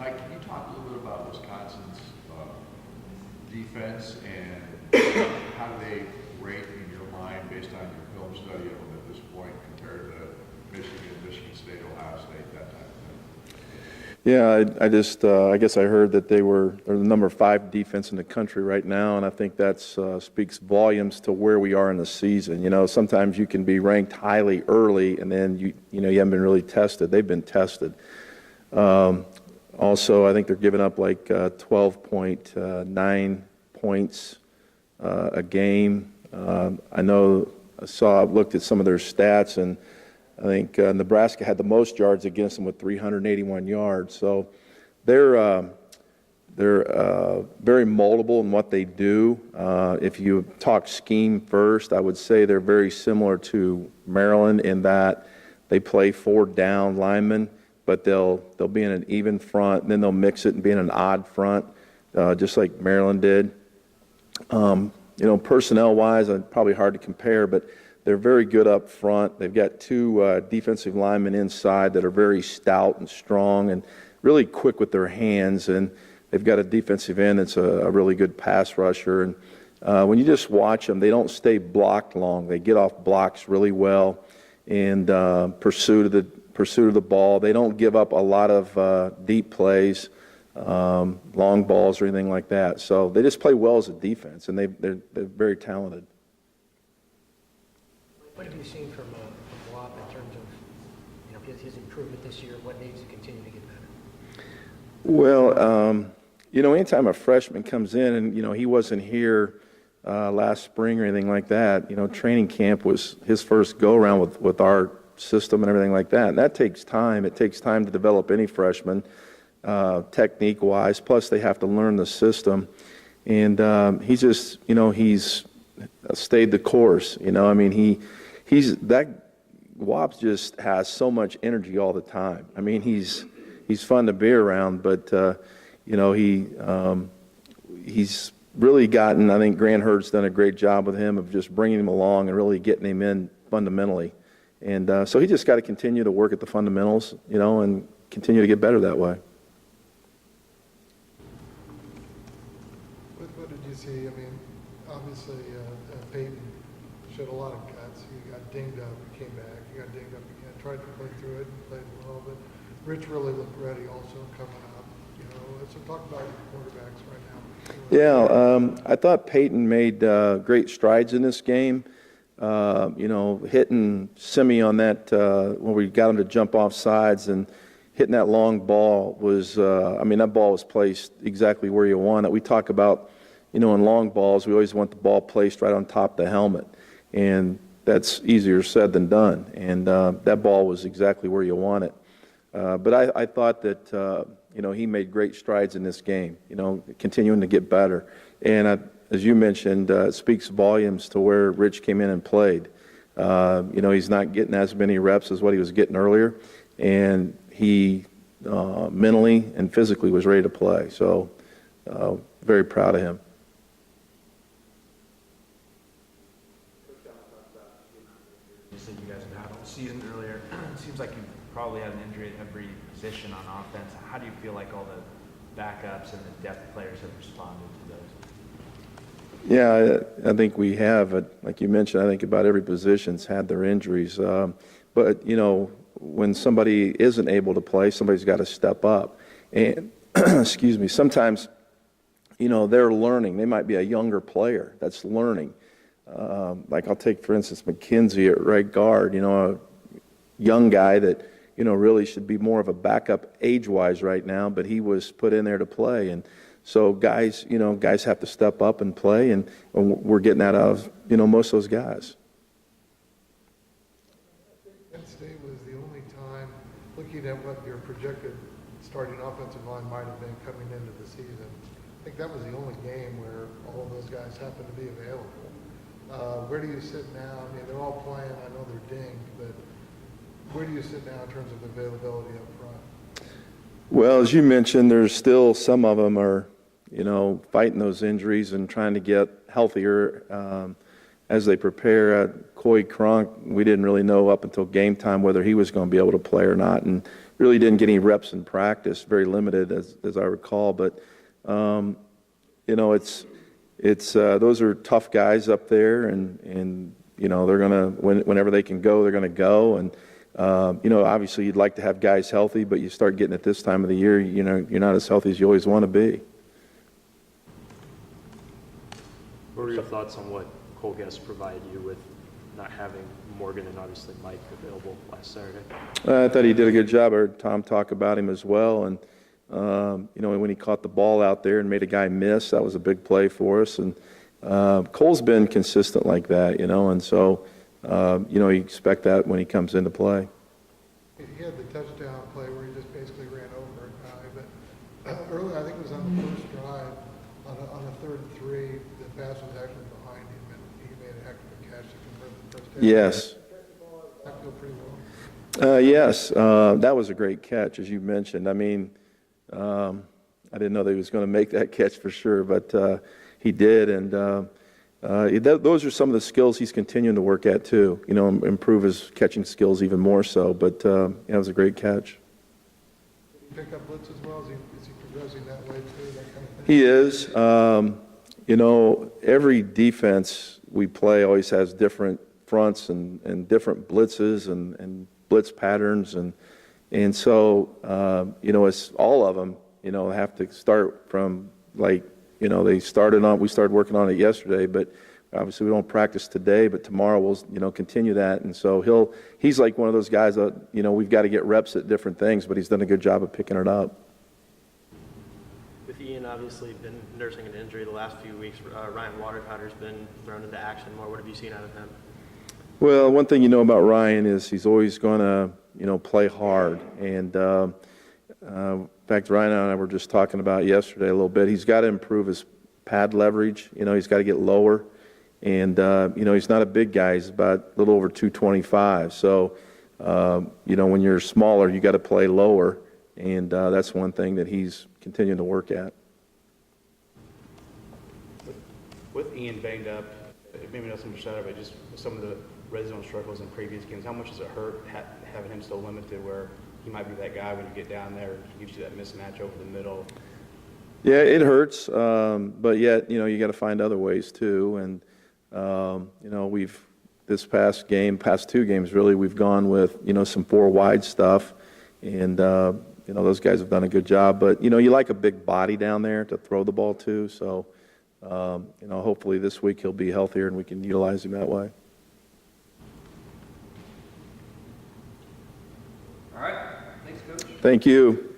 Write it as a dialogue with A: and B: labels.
A: Mike, can you talk a little bit about Wisconsin's defense and how do they rate in your mind based on your film study of them at this point compared to Michigan, Michigan State, Ohio State, that type of thing?
B: Yeah, I guess I heard that they're the number 5 defense in the country right now, and I think that speaks volumes to where we are in the season. You know, sometimes you can be ranked highly early, and then you haven't been really tested. They've been tested. Also, I think they're giving up like 12.9 points a game. I looked at some of their stats, and I think Nebraska had the most yards against them with 381 yards. So they're very moldable in what they do. If you talk scheme first, I would say they're very similar to Maryland in that they play 4 down linemen, but they'll be in an even front, and then they'll mix it and be in an odd front, just like Maryland did. Personnel-wise, probably hard to compare, but they're very good up front. They've got 2 defensive linemen inside that are very stout and strong and really quick with their hands, and they've got a defensive end that's a really good pass rusher. And when you just watch them, they don't stay blocked long. They get off blocks really well in pursuit of the ball. They don't give up a lot of deep plays, long balls or anything like that. So they just play well as a defense, and they're very talented.
C: What have you seen from Wap in terms of his improvement this year? What needs to continue to get better?
B: Well, anytime a freshman comes in, and he wasn't here last spring or anything like that. Training camp was his first go around with our system and everything like that. And that takes time. It takes time to develop any freshman, technique-wise. Plus, they have to learn the system. And he's just, he's stayed the course. Wops just has so much energy all the time. I mean, he's fun to be around, but he's really gotten. I think Grant Hurd's done a great job with him of just bringing him along and really getting him in fundamentally. And so he just got to continue to work at the fundamentals, and continue to get better that way.
D: What did you see? I mean, obviously, Peyton showed a lot of guts. He got dinged up, he came back. He got dinged up again, tried to play through it and played well. But Rich really looked ready also coming up. So talk about your quarterbacks right now.
B: Yeah, I thought Peyton made great strides in this game. Hitting Simi on that when we got him to jump off sides and hitting that long ball was, that ball was placed exactly where you want it. We talk about, in long balls, we always want the ball placed right on top of the helmet. And that's easier said than done. And that ball was exactly where you want it. But I thought that, he made great strides in this game, continuing to get better. And as you mentioned, it speaks volumes to where Rich came in and played. He's not getting as many reps as what he was getting earlier. And he mentally and physically was ready to play. So very proud of him.
E: You said you guys have had all season earlier. It seems like you probably had an injury at every position on offense. How do you feel like all the backups and the depth players have responded to those?
B: Yeah, I think we have. Like you mentioned, I think about every position's had their injuries. But, when somebody isn't able to play, somebody's got to step up. And, excuse me, sometimes, they're learning. They might be a younger player that's learning. Like I'll take, for instance, McKenzie at right guard, a young guy that, really should be more of a backup age-wise right now, but he was put in there to play. And so guys have to step up and play, and we're getting that out of, most of those guys.
D: Penn State was the only time, looking at what your projected starting offensive line might have been coming into the season, I think that was the only game where all of those guys happened to be available. Where do you sit now? I mean, they're all playing. I know they're dinged, but where do you sit now in terms of availability up front?
B: Well, as you mentioned, there's still some of them are, fighting those injuries and trying to get healthier as they prepare. Coy Cronk, we didn't really know up until game time whether he was going to be able to play or not, and really didn't get any reps in practice, very limited as I recall. But you know, it's those are tough guys up there, and you know, they're gonna whenever they can go, they're gonna go. And you know, obviously you'd like to have guys healthy, but you start getting at this time of the year, you know, you're not as healthy as you always want to be.
F: What were your thoughts on what Cole Guest provided you with not having Morgan and obviously Mike available last Saturday?
B: I thought he did a good job. I heard Tom talk about him as well. And, you know, when he caught the ball out there and made a guy miss, that was a big play for us. And Cole's been consistent like that, you know, and so, you know, you expect that when he comes into play.
D: He had the touchdown play where he just basically ran over a guy, but early, I think it was on the first drive, on a 3rd and 3, the pass was actually behind him, and he made a heck of a catch to convert the first down.
B: Yes.
D: I feel pretty well.
B: Yes, that was a great catch, as you mentioned. I mean, I didn't know that he was going to make that catch for sure, but he did. And those are some of the skills he's continuing to work at too. You know, improve his catching skills even more so. But yeah, it was a great catch.
D: Did he pick up blitz as well? Is he progressing that way too? That kind of thing?
B: He is. You know, every defense we play always has different fronts and different blitzes and blitz patterns, and so you know, it's all of them, you know, have to start from, like, you know, we started working on it yesterday, but obviously we don't practice today, but tomorrow we'll, you know, continue that. And so he's like one of those guys that, you know, we've got to get reps at different things, but he's done a good job of picking it up.
G: With Ian obviously been nursing an injury the last few weeks, Ryan Waterpowder's been thrown into action more. What have you seen out of him?
B: Well, one thing you know about Ryan is he's always going to, you know, play hard. And in fact, Ryan and I were just talking about yesterday a little bit. He's got to improve his pad leverage. You know, he's got to get lower. And, you know, he's not a big guy. He's about a little over 225. So, you know, when you're smaller, you got to play lower. And that's one thing that he's continuing to work at.
H: With Ian banged up, maybe not so much Saturday, but just some of the red zone struggles in previous games, how much does it hurt having him still limited where he might be that guy when you get down there, he gives you that mismatch over the middle?
B: Yeah, it hurts, but yet, you know, you got to find other ways too. And, you know, this past two games really, we've gone with, you know, some 4 wide stuff. And, you know, those guys have done a good job. But, you know, you like a big body down there to throw the ball to. So, you know, hopefully this week he'll be healthier and we can utilize him that way.
I: All right. Thanks, Coach.
B: Thank you.